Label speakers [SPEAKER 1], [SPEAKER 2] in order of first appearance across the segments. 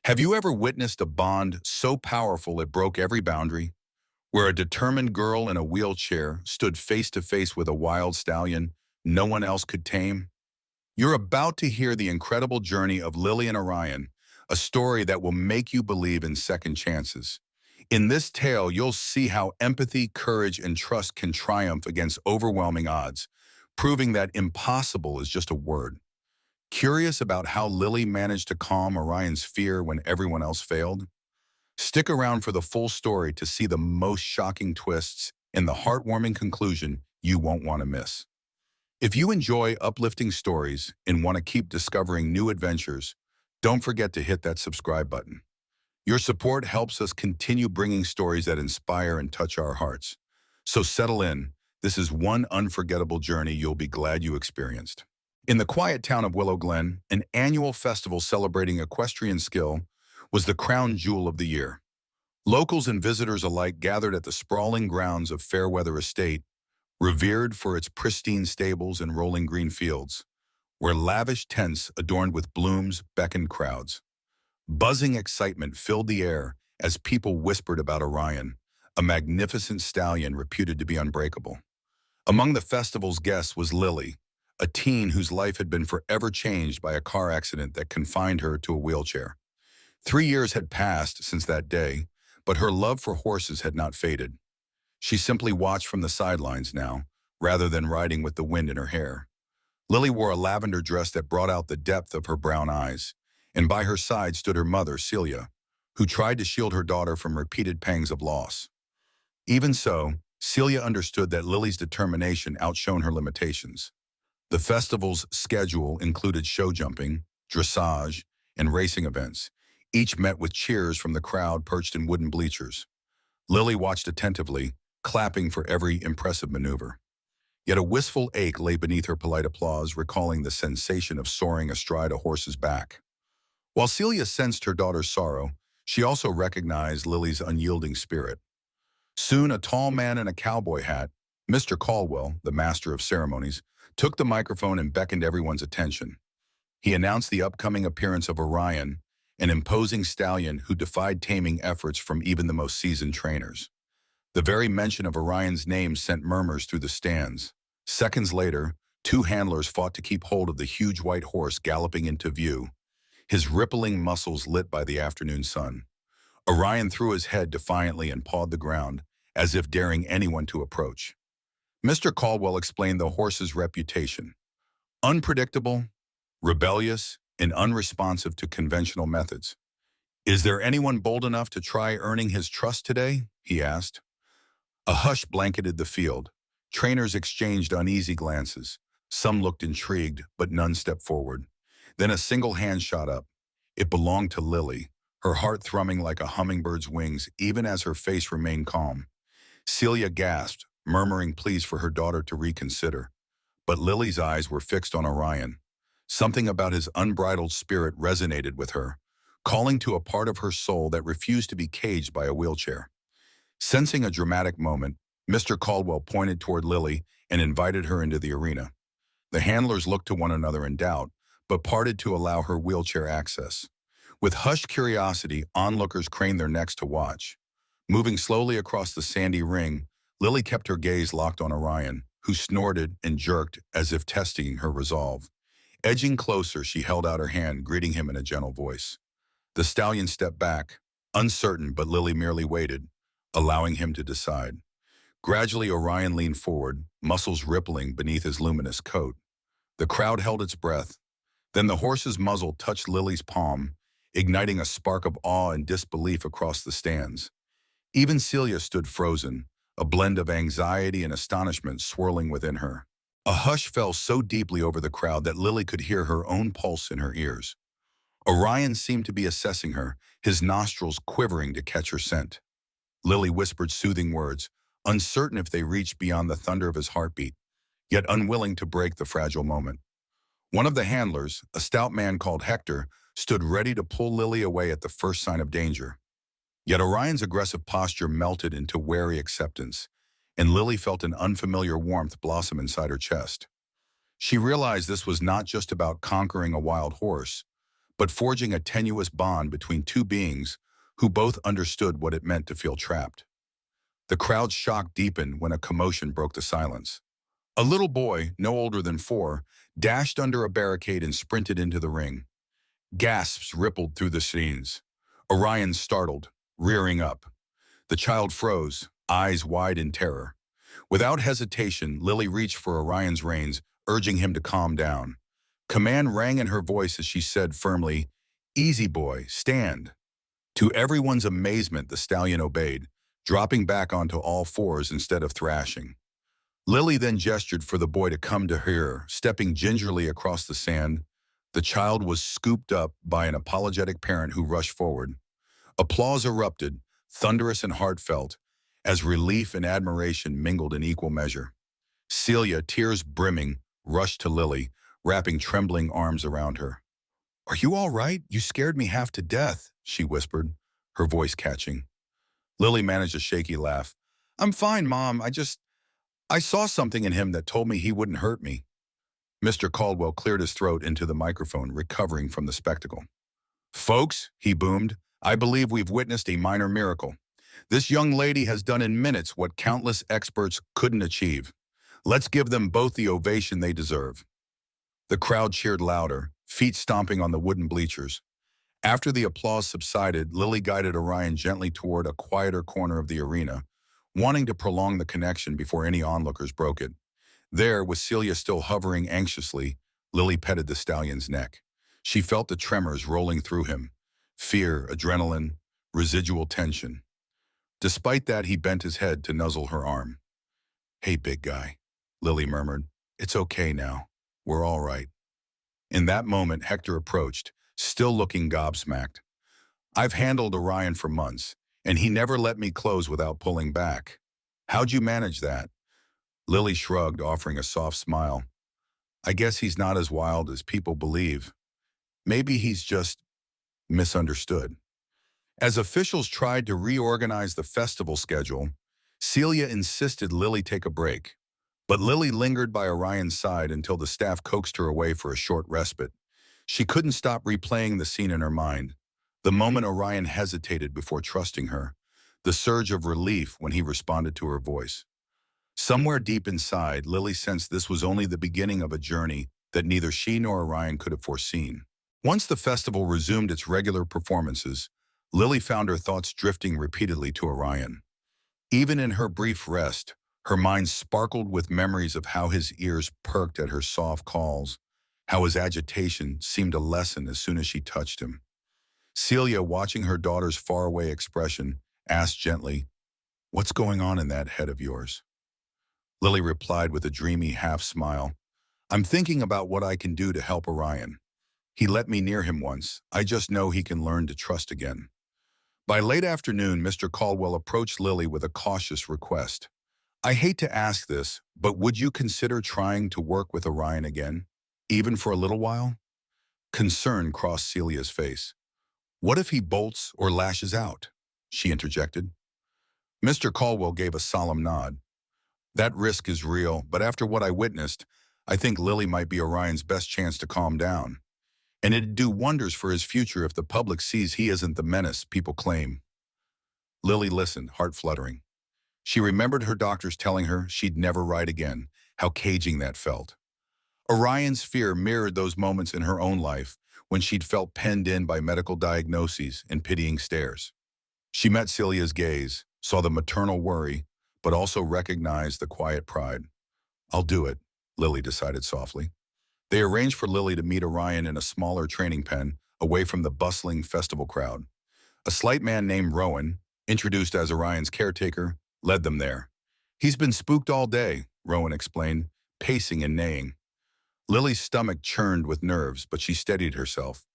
[SPEAKER 1] Have you ever witnessed a bond so powerful it broke every boundary, where a determined girl in a wheelchair stood face to face with a wild stallion no one else could tame? You're about to hear the incredible journey of Lily and Orion, a story that will make you believe in second chances. In this tale, you'll see how empathy, courage, and trust can triumph against overwhelming odds, proving that impossible is just a word. Curious about how Lily managed to calm Orion's fear when everyone else failed? Stick around for the full story to see the most shocking twists and the heartwarming conclusion you won't want to miss. If you enjoy uplifting stories and want to keep discovering new adventures, don't forget to hit that subscribe button. Your support helps us continue bringing stories that inspire and touch our hearts. So settle in. This is one unforgettable journey you'll be glad you experienced. In the quiet town of Willow Glen, an annual festival celebrating equestrian skill was the crown jewel of the year. Locals and visitors alike gathered at the sprawling grounds of Fairweather Estate, revered for its pristine stables and rolling green fields, where lavish tents adorned with blooms beckoned crowds. Buzzing excitement filled the air as people whispered about Orion, a magnificent stallion reputed to be unbreakable. Among the festival's guests was Lily, a teen whose life had been forever changed by a car accident that confined her to a wheelchair. 3 years had passed since that day, but her love for horses had not faded. She simply watched from the sidelines now, rather than riding with the wind in her hair. Lily wore a lavender dress that brought out the depth of her brown eyes, and by her side stood her mother, Celia, who tried to shield her daughter from repeated pangs of loss. Even so, Celia understood that Lily's determination outshone her limitations. The festival's schedule included show jumping, dressage, and racing events, each met with cheers from the crowd perched in wooden bleachers. Lily watched attentively, clapping for every impressive maneuver. Yet a wistful ache lay beneath her polite applause, recalling the sensation of soaring astride a horse's back. While Celia sensed her daughter's sorrow, she also recognized Lily's unyielding spirit. Soon, a tall man in a cowboy hat, Mr. Caldwell, the master of ceremonies, took the microphone and beckoned everyone's attention. He announced the upcoming appearance of Orion, an imposing stallion who defied taming efforts from even the most seasoned trainers. The very mention of Orion's name sent murmurs through the stands. Seconds later, two handlers fought to keep hold of the huge white horse galloping into view, his rippling muscles lit by the afternoon sun. Orion threw his head defiantly and pawed the ground, as if daring anyone to approach. Mr. Caldwell explained the horse's reputation: unpredictable, rebellious, and unresponsive to conventional methods. "Is there anyone bold enough to try earning his trust today?" he asked. A hush blanketed the field. Trainers exchanged uneasy glances. Some looked intrigued, but none stepped forward. Then a single hand shot up. It belonged to Lily, her heart thrumming like a hummingbird's wings even as her face remained calm. Celia gasped, murmuring pleas for her daughter to reconsider. But Lily's eyes were fixed on Orion. Something about his unbridled spirit resonated with her, calling to a part of her soul that refused to be caged by a wheelchair. Sensing a dramatic moment, Mr. Caldwell pointed toward Lily and invited her into the arena. The handlers looked to one another in doubt, but parted to allow her wheelchair access. With hushed curiosity, onlookers craned their necks to watch. Moving slowly across the sandy ring, Lily kept her gaze locked on Orion, who snorted and jerked as if testing her resolve. Edging closer, she held out her hand, greeting him in a gentle voice. The stallion stepped back, uncertain, but Lily merely waited, allowing him to decide. Gradually, Orion leaned forward, muscles rippling beneath his luminous coat. The crowd held its breath. Then the horse's muzzle touched Lily's palm, igniting a spark of awe and disbelief across the stands. Even Celia stood frozen, a blend of anxiety and astonishment swirling within her. A hush fell so deeply over the crowd that Lily could hear her own pulse in her ears. Orion seemed to be assessing her, his nostrils quivering to catch her scent. Lily whispered soothing words, uncertain if they reached beyond the thunder of his heartbeat, yet unwilling to break the fragile moment. One of the handlers, a stout man called Hector, stood ready to pull Lily away at the first sign of danger. Yet Orion's aggressive posture melted into wary acceptance, and Lily felt an unfamiliar warmth blossom inside her chest. She realized this was not just about conquering a wild horse, but forging a tenuous bond between two beings who both understood what it meant to feel trapped. The crowd's shock deepened when a commotion broke the silence. A little boy, no older than 4, dashed under a barricade and sprinted into the ring. Gasps rippled through the scenes. Orion startled, rearing up. The child froze, eyes wide in terror. Without hesitation, Lily reached for Orion's reins, urging him to calm down. Command rang in her voice as she said firmly, "Easy boy, stand." To everyone's amazement, the stallion obeyed, dropping back onto all fours instead of thrashing. Lily then gestured for the boy to come to her, stepping gingerly across the sand. The child was scooped up by an apologetic parent who rushed forward. Applause erupted, thunderous and heartfelt, as relief and admiration mingled in equal measure. Celia, tears brimming, rushed to Lily, wrapping trembling arms around her. "Are you all right? You scared me half to death," she whispered, her voice catching. Lily managed a shaky laugh. "I'm fine, Mom. I saw something in him that told me he wouldn't hurt me." Mr. Caldwell cleared his throat into the microphone, recovering from the spectacle. "Folks," he boomed, "I believe we've witnessed a minor miracle. This young lady has done in minutes what countless experts couldn't achieve. Let's give them both the ovation they deserve." The crowd cheered louder, feet stomping on the wooden bleachers. After the applause subsided, Lily guided Orion gently toward a quieter corner of the arena, wanting to prolong the connection before any onlookers broke it. There, with Celia still hovering anxiously, Lily petted the stallion's neck. She felt the tremors rolling through him. Fear, adrenaline, residual tension. Despite that, he bent his head to nuzzle her arm. "Hey, big guy," Lily murmured. "It's okay now. We're all right." In that moment, Hector approached, still looking gobsmacked. "I've handled Orion for months, and he never let me close without pulling back. How'd you manage that?" Lily shrugged, offering a soft smile. "I guess he's not as wild as people believe. Maybe he's just misunderstood." As officials tried to reorganize the festival schedule, Celia insisted Lily take a break. But Lily lingered by Orion's side until the staff coaxed her away for a short respite. She couldn't stop replaying the scene in her mind. The moment Orion hesitated before trusting her. The surge of relief when he responded to her voice. Somewhere deep inside, Lily sensed this was only the beginning of a journey that neither she nor Orion could have foreseen. Once the festival resumed its regular performances, Lily found her thoughts drifting repeatedly to Orion. Even in her brief rest, her mind sparkled with memories of how his ears perked at her soft calls, how his agitation seemed to lessen as soon as she touched him. Celia, watching her daughter's faraway expression, asked gently, "What's going on in that head of yours?" Lily replied with a dreamy half-smile, "I'm thinking about what I can do to help Orion. He let me near him once. I just know he can learn to trust again." By late afternoon, Mr. Caldwell approached Lily with a cautious request. "I hate to ask this, but would you consider trying to work with Orion again, even for a little while?" Concern crossed Celia's face. "What if he bolts or lashes out?" she interjected. Mr. Caldwell gave a solemn nod. "That risk is real, but after what I witnessed, I think Lily might be Orion's best chance to calm down. And it'd do wonders for his future if the public sees he isn't the menace people claim." Lily listened, heart fluttering. She remembered her doctors telling her she'd never ride again, how caging that felt. Orion's fear mirrored those moments in her own life when she'd felt penned in by medical diagnoses and pitying stares. She met Celia's gaze, saw the maternal worry, but also recognized the quiet pride. "I'll do it," Lily decided softly. They arranged for Lily to meet Orion in a smaller training pen, away from the bustling festival crowd. A slight man named Rowan, introduced as Orion's caretaker, led them there. "He's been spooked all day," Rowan explained, pacing and neighing. Lily's stomach churned with nerves, but she steadied herself.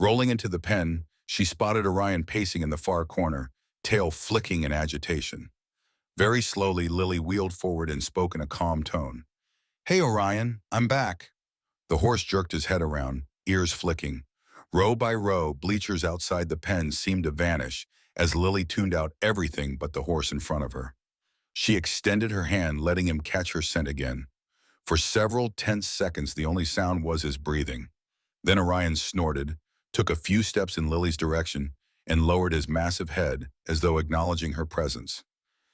[SPEAKER 1] Rolling into the pen, she spotted Orion pacing in the far corner, tail flicking in agitation. Very slowly, Lily wheeled forward and spoke in a calm tone. "Hey, Orion, I'm back." The horse jerked his head around, ears flicking. Row by row, bleachers outside the pen seemed to vanish as Lily tuned out everything but the horse in front of her. She extended her hand, letting him catch her scent again. For several tense seconds, the only sound was his breathing. Then Orion snorted, took a few steps in Lily's direction, and lowered his massive head as though acknowledging her presence.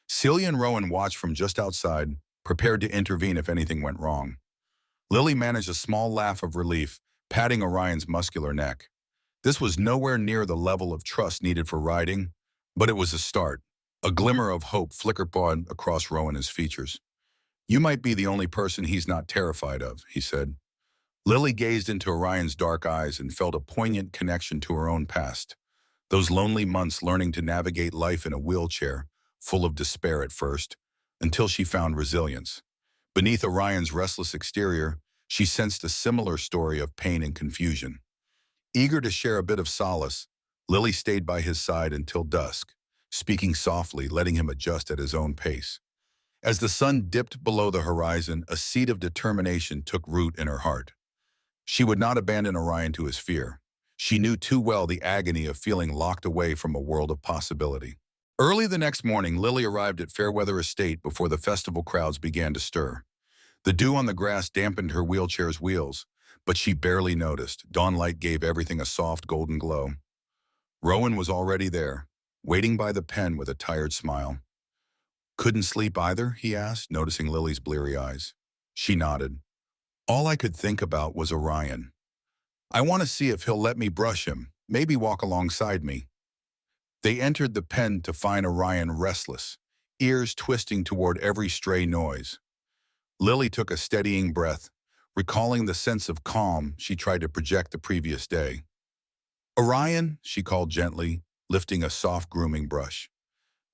[SPEAKER 1] Celia and Rowan watched from just outside, prepared to intervene if anything went wrong. Lily managed a small laugh of relief, patting Orion's muscular neck. This was nowhere near the level of trust needed for riding, but it was a start. A glimmer of hope flickered across Rowan's features. "You might be the only person he's not terrified of," he said. Lily gazed into Orion's dark eyes and felt a poignant connection to her own past. Those lonely months learning to navigate life in a wheelchair, full of despair at first, until she found resilience. Beneath Orion's restless exterior, she sensed a similar story of pain and confusion. Eager to share a bit of solace, Lily stayed by his side until dusk, speaking softly, letting him adjust at his own pace. As the sun dipped below the horizon, a seed of determination took root in her heart. She would not abandon Orion to his fear. She knew too well the agony of feeling locked away from a world of possibility. Early the next morning, Lily arrived at Fairweather Estate before the festival crowds began to stir. The dew on the grass dampened her wheelchair's wheels, but she barely noticed. Dawnlight gave everything a soft golden glow. Rowan was already there, waiting by the pen with a tired smile. "Couldn't sleep either?" he asked, noticing Lily's bleary eyes. She nodded. "All I could think about was Orion. I want to see if he'll let me brush him, maybe walk alongside me." They entered the pen to find Orion restless, ears twisting toward every stray noise. Lily took a steadying breath, recalling the sense of calm she tried to project the previous day. "Orion," she called gently, lifting a soft grooming brush.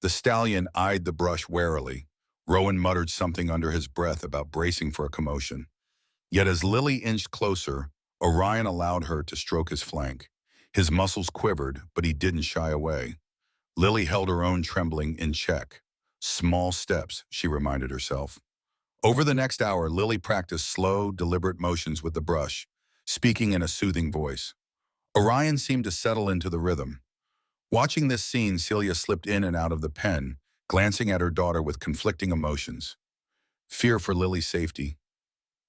[SPEAKER 1] The stallion eyed the brush warily. Rowan muttered something under his breath about bracing for a commotion. Yet as Lily inched closer, Orion allowed her to stroke his flank. His muscles quivered, but he didn't shy away. Lily held her own trembling in check. Small steps, she reminded herself. Over the next hour, Lily practiced slow, deliberate motions with the brush, speaking in a soothing voice. Orion seemed to settle into the rhythm. Watching this scene, Celia slipped in and out of the pen, glancing at her daughter with conflicting emotions. Fear for Lily's safety,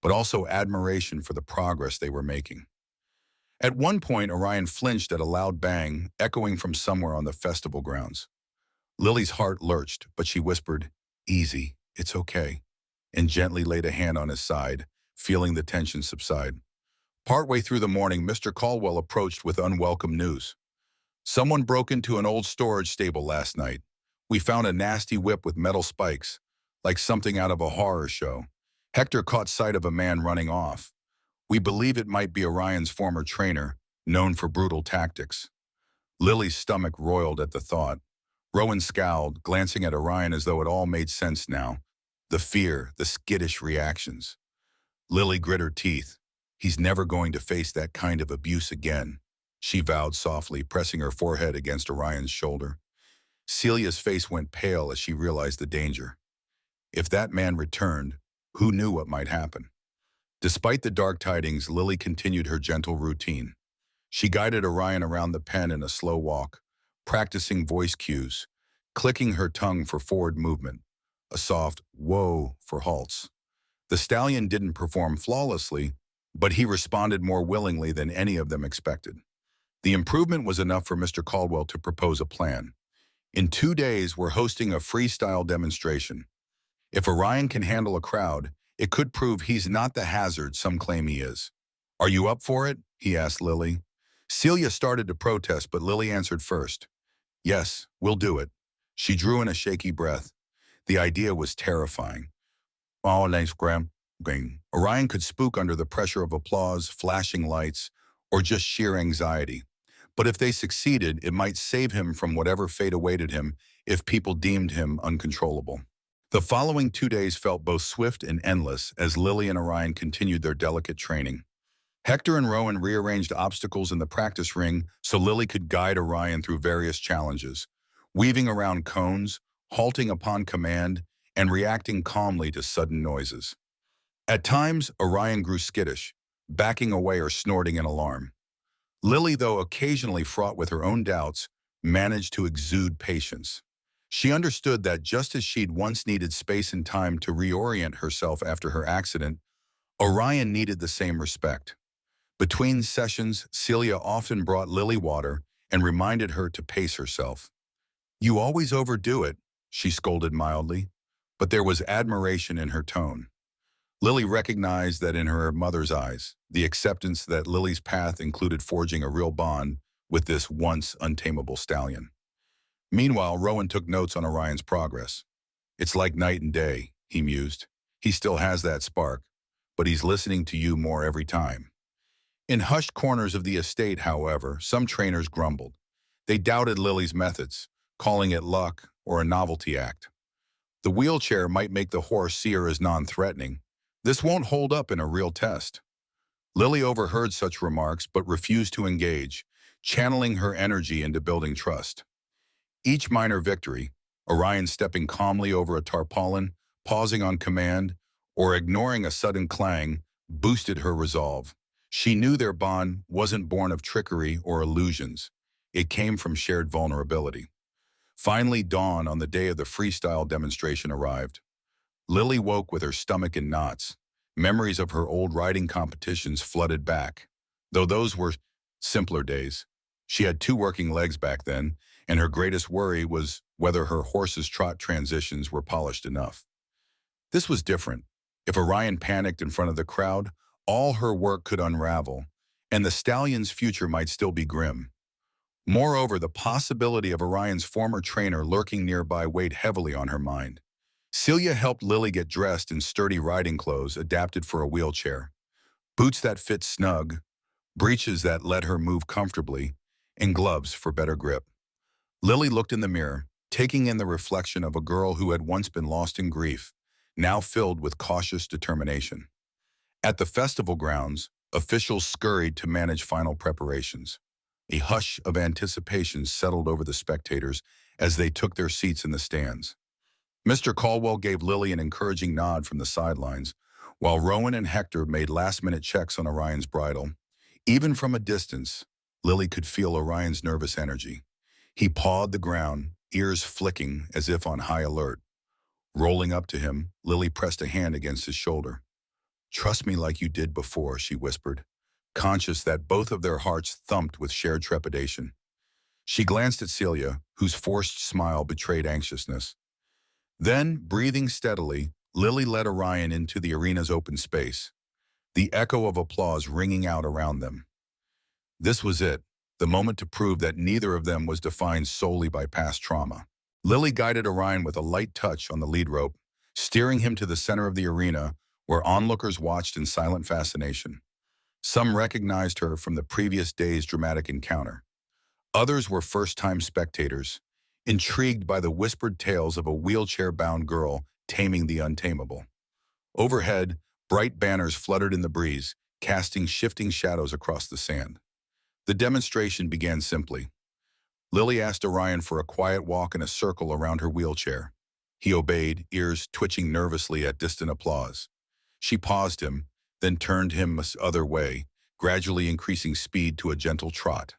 [SPEAKER 1] but also admiration for the progress they were making. At one point, Orion flinched at a loud bang, echoing from somewhere on the festival grounds. Lily's heart lurched, but she whispered, "Easy, it's okay," and gently laid a hand on his side, feeling the tension subside. Partway through the morning, Mr. Caldwell approached with unwelcome news. "Someone broke into an old storage stable last night. We found a nasty whip with metal spikes, like something out of a horror show. Hector caught sight of a man running off. We believe it might be Orion's former trainer, known for brutal tactics." Lily's stomach roiled at the thought. Rowan scowled, glancing at Orion as though it all made sense now. The fear, the skittish reactions. Lily grit her teeth. "He's never going to face that kind of abuse again," she vowed softly, pressing her forehead against Orion's shoulder. Celia's face went pale as she realized the danger. If that man returned, who knew what might happen? Despite the dark tidings, Lily continued her gentle routine. She guided Orion around the pen in a slow walk, practicing voice cues, clicking her tongue for forward movement, a soft "whoa" for halts. The stallion didn't perform flawlessly, but he responded more willingly than any of them expected. The improvement was enough for Mr. Caldwell to propose a plan. "In 2 days, we're hosting a freestyle demonstration. If Orion can handle a crowd, it could prove he's not the hazard some claim he is. Are you up for it?" he asked Lily. Celia started to protest, but Lily answered first. "Yes, we'll do it." She drew in a shaky breath. The idea was terrifying. "Oh, thanks, Graham." Orion could spook under the pressure of applause, flashing lights, or just sheer anxiety. But if they succeeded, it might save him from whatever fate awaited him if people deemed him uncontrollable. The following 2 days felt both swift and endless as Lily and Orion continued their delicate training. Hector and Rowan rearranged obstacles in the practice ring so Lily could guide Orion through various challenges, weaving around cones, halting upon command, and reacting calmly to sudden noises. At times, Orion grew skittish, backing away or snorting in alarm. Lily, though occasionally fraught with her own doubts, managed to exude patience. She understood that just as she'd once needed space and time to reorient herself after her accident, Orion needed the same respect. Between sessions, Celia often brought Lily water and reminded her to pace herself. "You always overdo it," she scolded mildly, but there was admiration in her tone. Lily recognized that in her mother's eyes, the acceptance that Lily's path included forging a real bond with this once untamable stallion. Meanwhile, Rowan took notes on Orion's progress. "It's like night and day," he mused. "He still has that spark, but he's listening to you more every time." In hushed corners of the estate, however, some trainers grumbled. They doubted Lily's methods, calling it luck or a novelty act. The wheelchair might make the horse see her as non-threatening. This won't hold up in a real test. Lily overheard such remarks but refused to engage, channeling her energy into building trust. Each minor victory, Orion stepping calmly over a tarpaulin, pausing on command, or ignoring a sudden clang, boosted her resolve. She knew their bond wasn't born of trickery or illusions. It came from shared vulnerability. Finally, dawn on the day of the freestyle demonstration arrived. Lily woke with her stomach in knots. Memories of her old riding competitions flooded back. Though those were simpler days. She had two working legs back then, and her greatest worry was whether her horse's trot transitions were polished enough. This was different. If Orion panicked in front of the crowd, all her work could unravel, and the stallion's future might still be grim. Moreover, the possibility of Orion's former trainer lurking nearby weighed heavily on her mind. Celia helped Lily get dressed in sturdy riding clothes adapted for a wheelchair. Boots that fit snug, breeches that let her move comfortably, and gloves for better grip. Lily looked in the mirror, taking in the reflection of a girl who had once been lost in grief, now filled with cautious determination. At the festival grounds, officials scurried to manage final preparations. A hush of anticipation settled over the spectators as they took their seats in the stands. Mr. Caldwell gave Lily an encouraging nod from the sidelines, while Rowan and Hector made last-minute checks on Orion's bridle. Even from a distance, Lily could feel Orion's nervous energy. He pawed the ground, ears flicking as if on high alert. Rolling up to him, Lily pressed a hand against his shoulder. "Trust me like you did before," she whispered, conscious that both of their hearts thumped with shared trepidation. She glanced at Celia, whose forced smile betrayed anxiousness. Then, breathing steadily, Lily led Orion into the arena's open space, the echo of applause ringing out around them. This was it, the moment to prove that neither of them was defined solely by past trauma. Lily guided Orion with a light touch on the lead rope, steering him to the center of the arena, where onlookers watched in silent fascination. Some recognized her from the previous day's dramatic encounter. Others were first-time spectators, intrigued by the whispered tales of a wheelchair-bound girl taming the untamable. Overhead, bright banners fluttered in the breeze, casting shifting shadows across the sand. The demonstration began simply. Lily asked Orion for a quiet walk in a circle around her wheelchair. He obeyed, ears twitching nervously at distant applause. She paused him, then turned him the other way, gradually increasing speed to a gentle trot.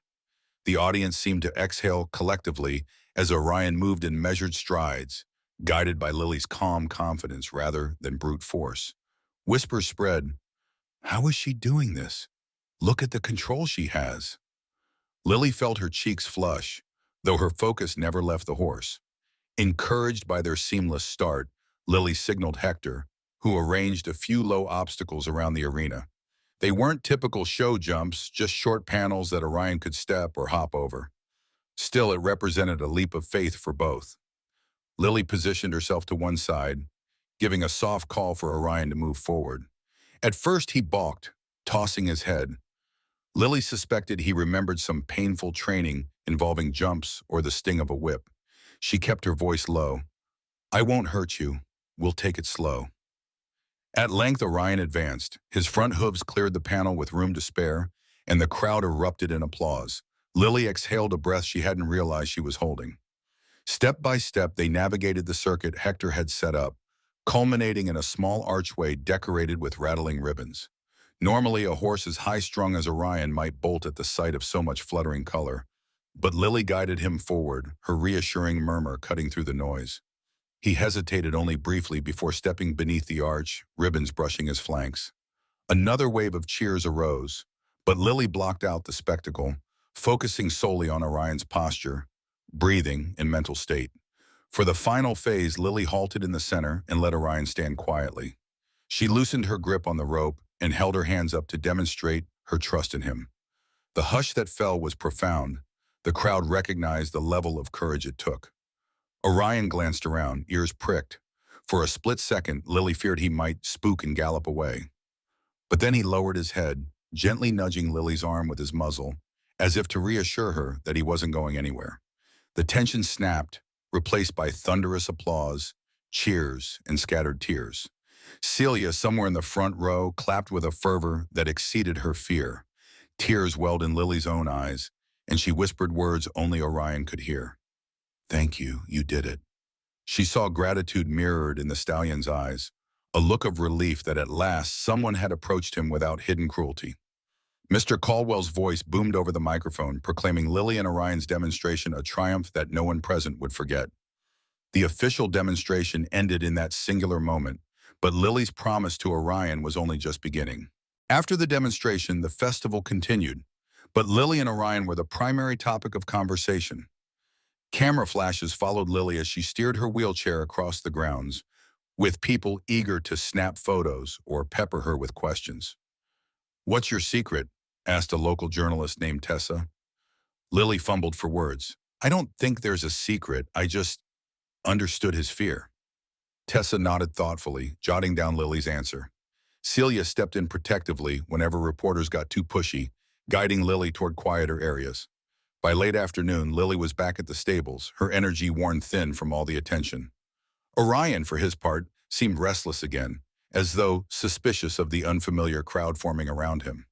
[SPEAKER 1] The audience seemed to exhale collectively as Orion moved in measured strides, guided by Lily's calm confidence rather than brute force. Whispers spread, "How is she doing this? Look at the control she has." Lily felt her cheeks flush, though her focus never left the horse. Encouraged by their seamless start, Lily signaled Hector, who arranged a few low obstacles around the arena. They weren't typical show jumps, just short panels that Orion could step or hop over. Still, it represented a leap of faith for both. Lily positioned herself to one side, giving a soft call for Orion to move forward. At first, he balked, tossing his head. Lily suspected he remembered some painful training involving jumps or the sting of a whip. She kept her voice low. "I won't hurt you. We'll take it slow." At length, Orion advanced. His front hooves cleared the panel with room to spare, and the crowd erupted in applause. Lily exhaled a breath she hadn't realized she was holding. Step by step, they navigated the circuit Hector had set up, culminating in a small archway decorated with rattling ribbons. Normally, a horse as high-strung as Orion might bolt at the sight of so much fluttering color, but Lily guided him forward, her reassuring murmur cutting through the noise. He hesitated only briefly before stepping beneath the arch, ribbons brushing his flanks. Another wave of cheers arose, But Lily blocked out the spectacle, focusing solely on Orion's posture, breathing, and mental state. For the final phase, Lily halted in the center and let Orion stand quietly. She loosened her grip on the rope and held her hands up to demonstrate her trust in him. The hush that fell was profound. The crowd recognized the level of courage it took. Orion glanced around, ears pricked. For a split second, Lily feared he might spook and gallop away. But then he lowered his head, gently nudging Lily's arm with his muzzle, as if to reassure her that he wasn't going anywhere. The tension snapped, replaced by thunderous applause, cheers, and scattered tears. Celia, somewhere in the front row, clapped with a fervor that exceeded her fear. Tears welled in Lily's own eyes, and she whispered words only Orion could hear. "Thank you, you did it." She saw gratitude mirrored in the stallion's eyes, a look of relief that at last someone had approached him without hidden cruelty. Mr. Caldwell's voice boomed over the microphone, proclaiming Lily and Orion's demonstration a triumph that no one present would forget. The official demonstration ended in that singular moment, but Lily's promise to Orion was only just beginning. After the demonstration, the festival continued, but Lily and Orion were the primary topic of conversation. Camera flashes followed Lily as she steered her wheelchair across the grounds, with people eager to snap photos or pepper her with questions. "What's your secret?" asked a local journalist named Tessa. Lily fumbled for words. "I don't think there's a secret. I just understood his fear." Tessa nodded thoughtfully, jotting down Lily's answer. Celia stepped in protectively whenever reporters got too pushy, guiding Lily toward quieter areas. By late afternoon, Lily was back at the stables, her energy worn thin from all the attention. Orion, for his part, seemed restless again, as though suspicious of the unfamiliar crowd forming around him.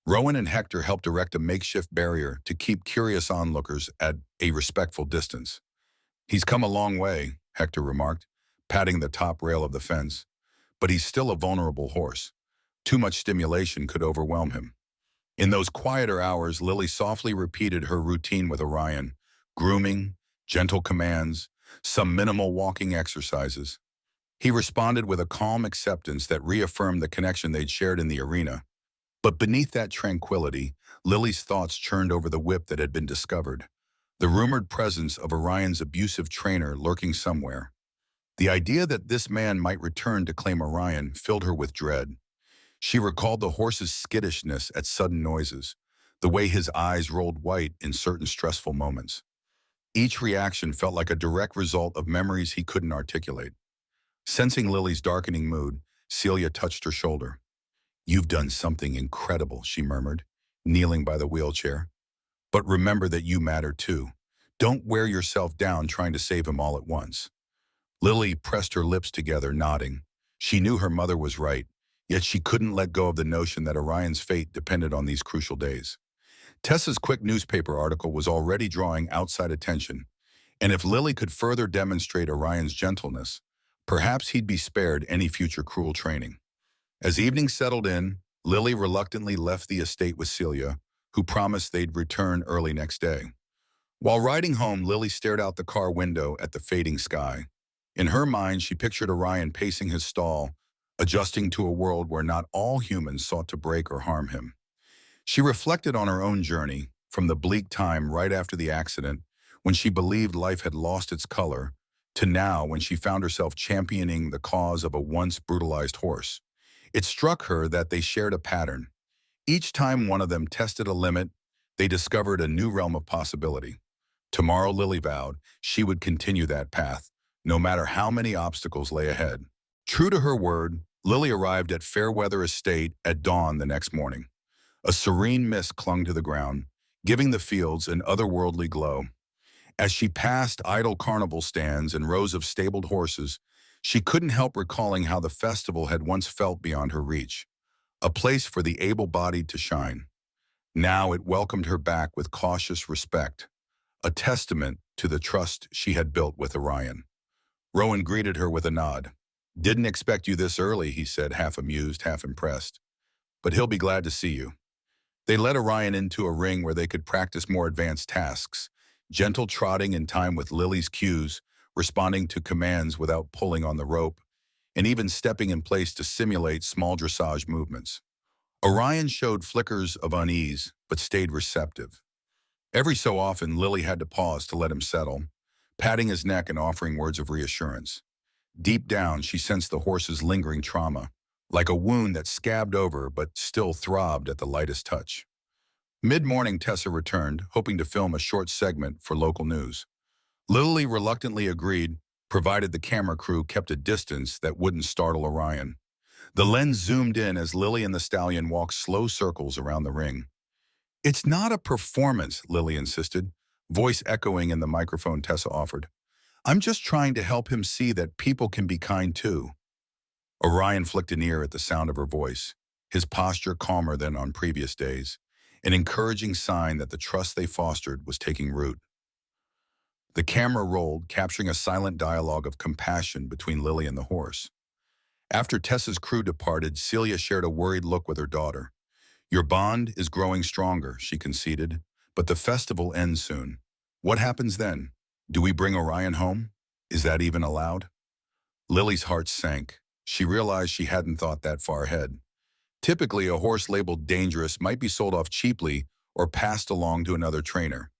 [SPEAKER 1] Rowan and Hector helped erect a makeshift barrier to keep curious onlookers at a respectful distance. "He's come a long way," Hector remarked, patting the top rail of the fence. "But he's still a vulnerable horse. Too much stimulation could overwhelm him." In those quieter hours, Lily softly repeated her routine with Orion: grooming, gentle commands, some minimal walking exercises. He responded with a calm acceptance that reaffirmed the connection they'd shared in the arena. But beneath that tranquility, Lily's thoughts churned over the whip that had been discovered, the rumored presence of Orion's abusive trainer lurking somewhere. The idea that this man might return to claim Orion filled her with dread. She recalled the horse's skittishness at sudden noises, the way his eyes rolled white in certain stressful moments. Each reaction felt like a direct result of memories he couldn't articulate. Sensing Lily's darkening mood, Celia touched her shoulder. "You've done something incredible," she murmured, kneeling by the wheelchair. "But remember that you matter too. Don't wear yourself down trying to save him all at once." Lily pressed her lips together, nodding. She knew her mother was right, yet she couldn't let go of the notion that Orion's fate depended on these crucial days. Tessa's quick newspaper article was already drawing outside attention, and if Lily could further demonstrate Orion's gentleness, perhaps he'd be spared any future cruel training. As evening settled in, Lily reluctantly left the estate with Celia, who promised they'd return early next day. While riding home, Lily stared out the car window at the fading sky. In her mind, she pictured Orion pacing his stall, adjusting to a world where not all humans sought to break or harm him. She reflected on her own journey, from the bleak time right after the accident, when she believed life had lost its color, to now when she found herself championing the cause of a once brutalized horse. It struck her that they shared a pattern. Each time one of them tested a limit, they discovered a new realm of possibility. Tomorrow, Lily vowed, she would continue that path, no matter how many obstacles lay ahead. True to her word, Lily arrived at Fairweather Estate at dawn the next morning. A serene mist clung to the ground, giving the fields an otherworldly glow. As she passed idle carnival stands and rows of stabled horses, she couldn't help recalling how the festival had once felt beyond her reach, a place for the able-bodied to shine. Now it welcomed her back with cautious respect, a testament to the trust she had built with Orion. Rowan greeted her with a nod. "Didn't expect you this early," he said, half amused, half impressed. "But he'll be glad to see you." They led Orion into a ring where they could practice more advanced tasks, gentle trotting in time with Lily's cues, responding to commands without pulling on the rope, and even stepping in place to simulate small dressage movements. Orion showed flickers of unease, but stayed receptive. Every so often, Lily had to pause to let him settle, patting his neck and offering words of reassurance. Deep down, she sensed the horse's lingering trauma, like a wound that scabbed over but still throbbed at the lightest touch. Mid-morning, Tessa returned, hoping to film a short segment for local news. Lily reluctantly agreed, provided the camera crew kept a distance that wouldn't startle Orion. The lens zoomed in as Lily and the stallion walked slow circles around the ring. "It's not a performance," Lily insisted, voice echoing in the microphone Tessa offered. "I'm just trying to help him see that people can be kind too." Orion flicked an ear at the sound of her voice, his posture calmer than on previous days, an encouraging sign that the trust they fostered was taking root. The camera rolled, capturing a silent dialogue of compassion between Lily and the horse. After Tessa's crew departed, Celia shared a worried look with her daughter. "Your bond is growing stronger," she conceded, "but the festival ends soon. What happens then? Do we bring Orion home? Is that even allowed?" Lily's heart sank. She realized she hadn't thought that far ahead. Typically, a horse labeled dangerous might be sold off cheaply or passed along to another trainer.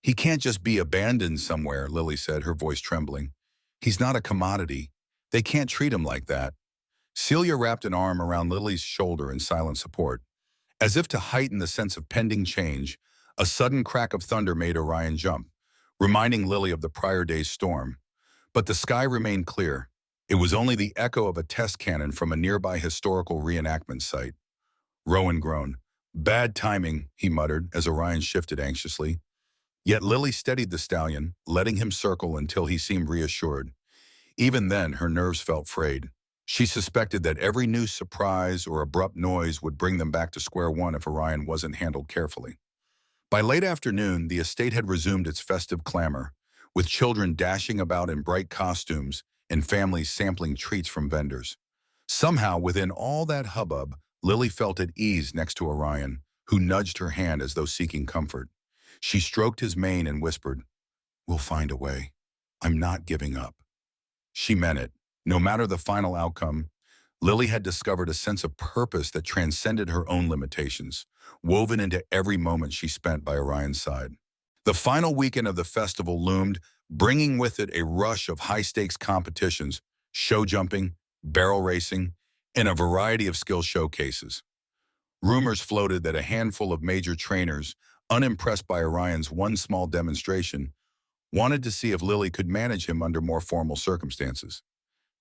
[SPEAKER 1] "He can't just be abandoned somewhere," Lily said, her voice trembling. "He's not a commodity. They can't treat him like that." Celia wrapped an arm around Lily's shoulder in silent support. As if to heighten the sense of pending change, a sudden crack of thunder made Orion jump, reminding Lily of the prior day's storm. But the sky remained clear. It was only the echo of a test cannon from a nearby historical reenactment site. Rowan groaned. "Bad timing," he muttered as Orion shifted anxiously. Yet Lily steadied the stallion, letting him circle until he seemed reassured. Even then, her nerves felt frayed. She suspected that every new surprise or abrupt noise would bring them back to square one if Orion wasn't handled carefully. By late afternoon, the estate had resumed its festive clamor, with children dashing about in bright costumes and families sampling treats from vendors. Somehow, within all that hubbub, Lily felt at ease next to Orion, who nudged her hand as though seeking comfort. She stroked his mane and whispered, "We'll find a way. I'm not giving up." She meant it. No matter the final outcome, Lily had discovered a sense of purpose that transcended her own limitations, woven into every moment she spent by Orion's side. The final weekend of the festival loomed, bringing with it a rush of high-stakes competitions, show jumping, barrel racing, and a variety of skill showcases. Rumors floated that a handful of major trainers, unimpressed by Orion's one small demonstration, wanted to see if Lily could manage him under more formal circumstances.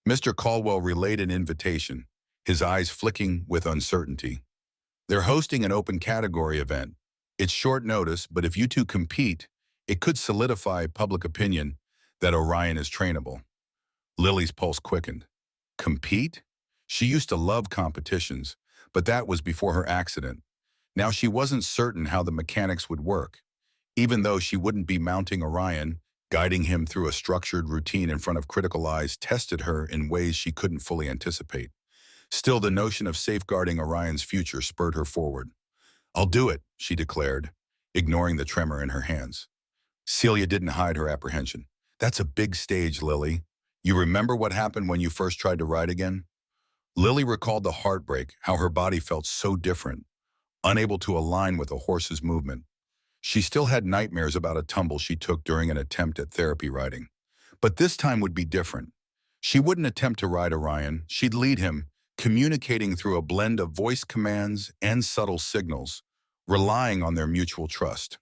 [SPEAKER 1] Mr. Caldwell relayed an invitation, his eyes flicking with uncertainty. "They're hosting an open category event. It's short notice, but if you two compete, it could solidify public opinion that Orion is trainable." Lily's pulse quickened. Compete? She used to love competitions, but that was before her accident. Now she wasn't certain how the mechanics would work. Even though she wouldn't be mounting Orion, guiding him through a structured routine in front of critical eyes tested her in ways she couldn't fully anticipate. Still, the notion of safeguarding Orion's future spurred her forward. "I'll do it," she declared, ignoring the tremor in her hands. Celia didn't hide her apprehension. "That's a big stage, Lily. You remember what happened when you first tried to ride again?" Lily recalled the heartbreak, how her body felt so different, unable to align with a horse's movement. She still had nightmares about a tumble she took during an attempt at therapy riding. But this time would be different. She wouldn't attempt to ride Orion. She'd lead him, communicating through a blend of voice commands and subtle signals, relying on their mutual trust.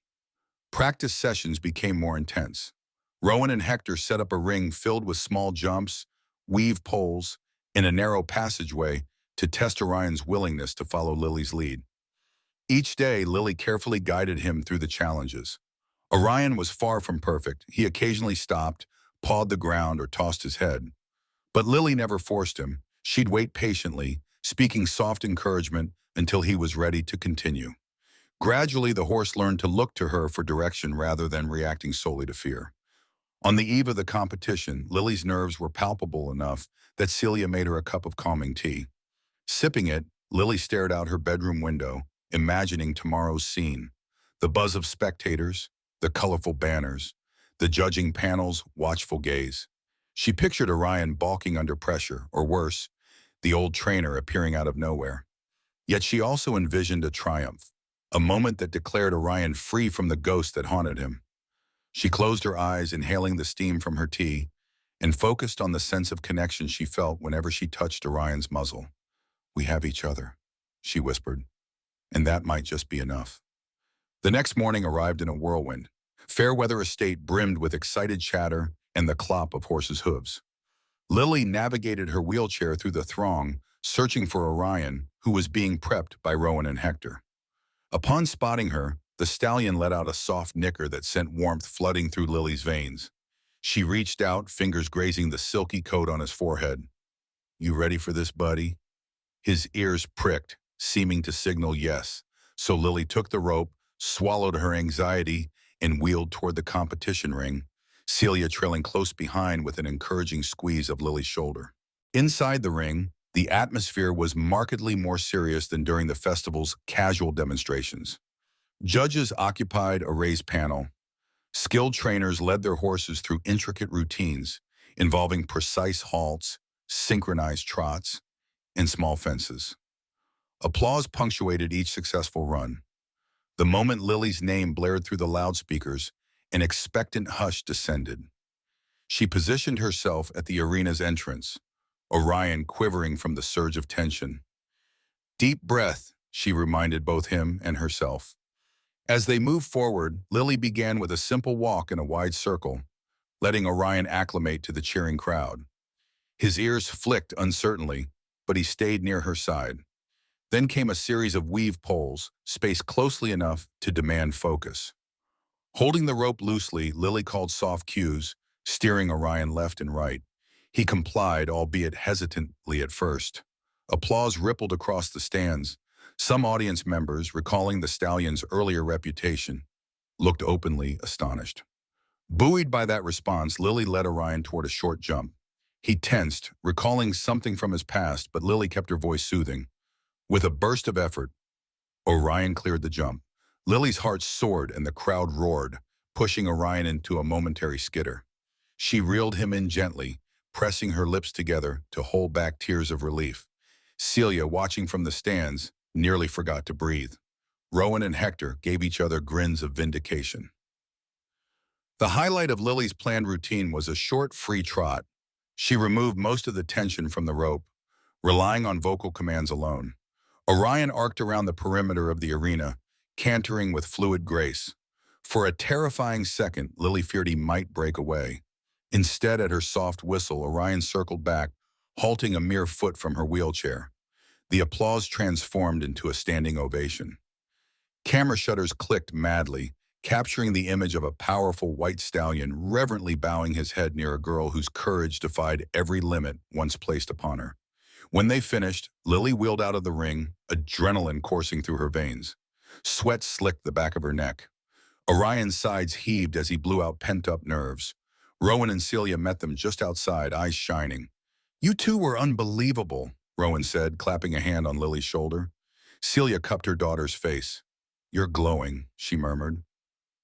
[SPEAKER 1] Practice sessions became more intense. Rowan and Hector set up a ring filled with small jumps, weave poles, and a narrow passageway to test Orion's willingness to follow Lily's lead. Each day, Lily carefully guided him through the challenges. Orion was far from perfect. He occasionally stopped, pawed the ground, or tossed his head. But Lily never forced him. She'd wait patiently, speaking soft encouragement until he was ready to continue. Gradually, the horse learned to look to her for direction rather than reacting solely to fear. On the eve of the competition, Lily's nerves were palpable enough that Celia made her a cup of calming tea. Sipping it, Lily stared out her bedroom window, imagining tomorrow's scene. The buzz of spectators, the colorful banners, the judging panel's watchful gaze. She pictured Orion balking under pressure, or worse, the old trainer appearing out of nowhere. Yet she also envisioned a triumph, a moment that declared Orion free from the ghost that haunted him. She closed her eyes, inhaling the steam from her tea, and focused on the sense of connection she felt whenever she touched Orion's muzzle. "We have each other," she whispered, "and that might just be enough." The next morning arrived in a whirlwind. Fairweather Estate brimmed with excited chatter and the clop of horses' hooves. Lily navigated her wheelchair through the throng, searching for Orion, who was being prepped by Rowan and Hector. Upon spotting her, the stallion let out a soft nicker that sent warmth flooding through Lily's veins. She reached out, fingers grazing the silky coat on his forehead. "You ready for this, buddy?" His ears pricked, seeming to signal yes. So Lily took the rope, swallowed her anxiety, and wheeled toward the competition ring, Celia trailing close behind with an encouraging squeeze of Lily's shoulder. Inside the ring, the atmosphere was markedly more serious than during the festival's casual demonstrations. Judges occupied a raised panel. Skilled trainers led their horses through intricate routines involving precise halts, synchronized trots, and small fences. Applause punctuated each successful run. The moment Lily's name blared through the loudspeakers, an expectant hush descended. She positioned herself at the arena's entrance, Orion quivering from the surge of tension. "Deep breath," she reminded both him and herself. As they moved forward, Lily began with a simple walk in a wide circle, letting Orion acclimate to the cheering crowd. His ears flicked uncertainly, but he stayed near her side. Then came a series of weave poles, spaced closely enough to demand focus. Holding the rope loosely, Lily called soft cues, steering Orion left and right. He complied, albeit hesitantly at first. Applause rippled across the stands. Some audience members, recalling the stallion's earlier reputation, looked openly astonished. Buoyed by that response, Lily led Orion toward a short jump. He tensed, recalling something from his past, but Lily kept her voice soothing. With a burst of effort, Orion cleared the jump. Lily's heart soared and the crowd roared, pushing Orion into a momentary skitter. She reeled him in gently, pressing her lips together to hold back tears of relief. Celia, watching from the stands, nearly forgot to breathe. Rowan and Hector gave each other grins of vindication. The highlight of Lily's planned routine was a short, free trot. She removed most of the tension from the rope, relying on vocal commands alone. Orion arced around the perimeter of the arena, cantering with fluid grace. For a terrifying second, Lily feared he might break away. Instead, at her soft whistle, Orion circled back, halting a mere foot from her wheelchair. The applause transformed into a standing ovation. Camera shutters clicked madly, capturing the image of a powerful white stallion reverently bowing his head near a girl whose courage defied every limit once placed upon her. When they finished, Lily wheeled out of the ring, adrenaline coursing through her veins. Sweat slicked the back of her neck. Orion's sides heaved as he blew out pent-up nerves. Rowan and Celia met them just outside, eyes shining. "You two were unbelievable," Rowan said, clapping a hand on Lily's shoulder. Celia cupped her daughter's face. "You're glowing," she murmured.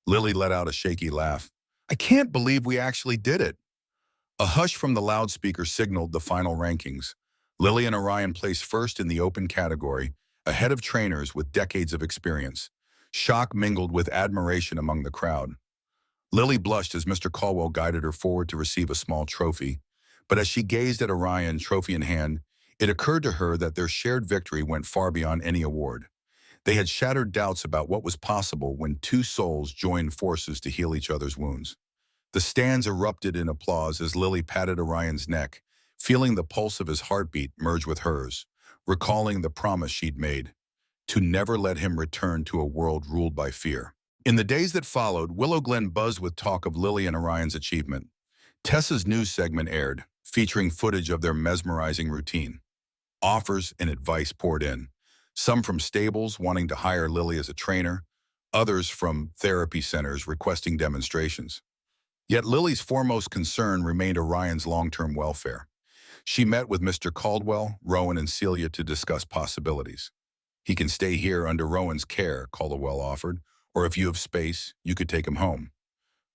[SPEAKER 1] Lily let out a shaky laugh. "I can't believe we actually did it." A hush from the loudspeaker signaled the final rankings. Lily and Orion placed first in the open category, ahead of trainers with decades of experience. Shock mingled with admiration among the crowd. Lily blushed as Mr. Caldwell guided her forward to receive a small trophy. But as she gazed at Orion, trophy in hand, it occurred to her that their shared victory went far beyond any award. They had shattered doubts about what was possible when two souls joined forces to heal each other's wounds. The stands erupted in applause as Lily patted Orion's neck, feeling the pulse of his heartbeat merge with hers, recalling the promise she'd made, to never let him return to a world ruled by fear. In the days that followed, Willow Glen buzzed with talk of Lily and Orion's achievement. Tessa's news segment aired, featuring footage of their mesmerizing routine. Offers and advice poured in, some from stables wanting to hire Lily as a trainer, others from therapy centers requesting demonstrations. Yet Lily's foremost concern remained Orion's long-term welfare. She met with Mr. Caldwell, Rowan, and Celia to discuss possibilities. "He can stay here under Rowan's care," Caldwell offered, "or if you have space, you could take him home."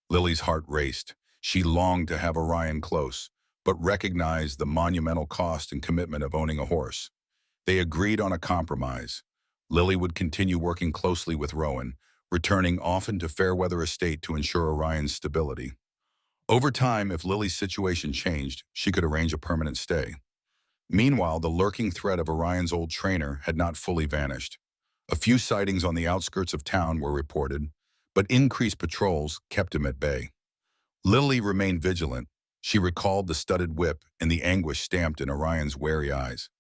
[SPEAKER 1] Lily's heart raced. She longed to have Orion close, but recognized the monumental cost and commitment of owning a horse. They agreed on a compromise. Lily would continue working closely with Rowan, returning often to Fairweather Estate to ensure Orion's stability. Over time, if Lily's situation changed, she could arrange a permanent stay. Meanwhile, the lurking threat of Orion's old trainer had not fully vanished. A few sightings on the outskirts of town were reported, but increased patrols kept him at bay. Lily remained vigilant. She recalled the studded whip and the anguish stamped in Orion's wary eyes.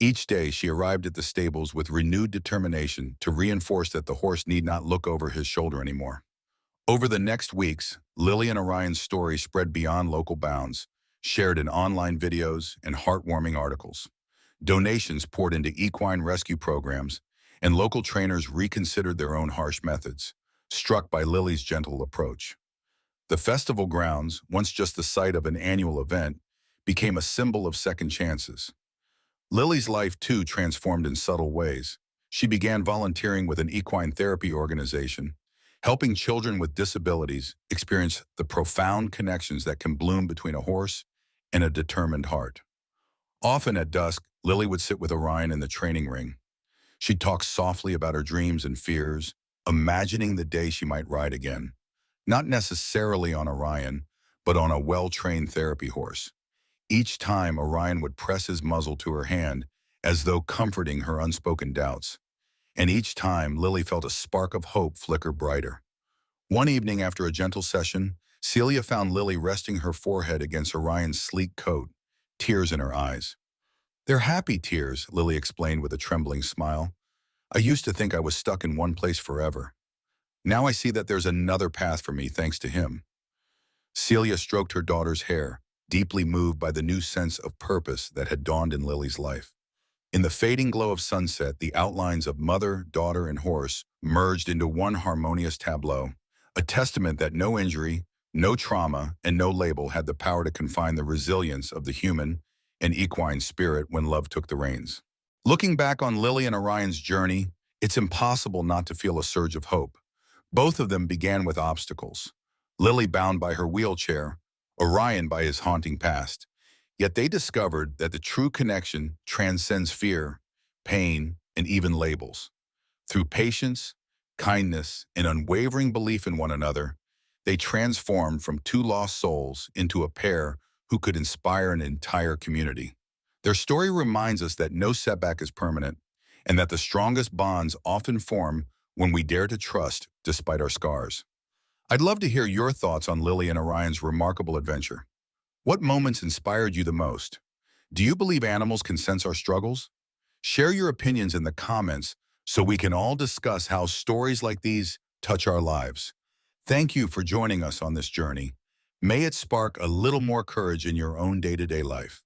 [SPEAKER 1] Each day, she arrived at the stables with renewed determination to reinforce that the horse need not look over his shoulder anymore. Over the next weeks, Lily and Orion's story spread beyond local bounds, shared in online videos and heartwarming articles. Donations poured into equine rescue programs, and local trainers reconsidered their own harsh methods, struck by Lily's gentle approach. The festival grounds, once just the site of an annual event, became a symbol of second chances. Lily's life, too, transformed in subtle ways. She began volunteering with an equine therapy organization, helping children with disabilities experience the profound connections that can bloom between a horse and a determined heart. Often at dusk, Lily would sit with Orion in the training ring. She'd talk softly about her dreams and fears, imagining the day she might ride again. Not necessarily on Orion, but on a well-trained therapy horse. Each time, Orion would press his muzzle to her hand, as though comforting her unspoken doubts. And each time, Lily felt a spark of hope flicker brighter. One evening after a gentle session, Celia found Lily resting her forehead against Orion's sleek coat, tears in her eyes. "They're happy tears," Lily explained with a trembling smile. "I used to think I was stuck in one place forever. Now I see that there's another path for me thanks to him." Celia stroked her daughter's hair, deeply moved by the new sense of purpose that had dawned in Lily's life. In the fading glow of sunset, the outlines of mother, daughter, and horse merged into one harmonious tableau, a testament that no injury, no trauma, and no label had the power to confine the resilience of the human and equine spirit when love took the reins. Looking back on Lily and Orion's journey, it's impossible not to feel a surge of hope. Both of them began with obstacles. Lily bound by her wheelchair, Orion by his haunting past. Yet they discovered that the true connection transcends fear, pain, and even labels. Through patience, kindness, and unwavering belief in one another, they transformed from two lost souls into a pair who could inspire an entire community. Their story reminds us that no setback is permanent, and that the strongest bonds often form when we dare to trust despite our scars. I'd love to hear your thoughts on Lily and Orion's remarkable adventure. What moments inspired you the most? Do you believe animals can sense our struggles? Share your opinions in the comments so we can all discuss how stories like these touch our lives. Thank you for joining us on this journey. May it spark a little more courage in your own day-to-day life.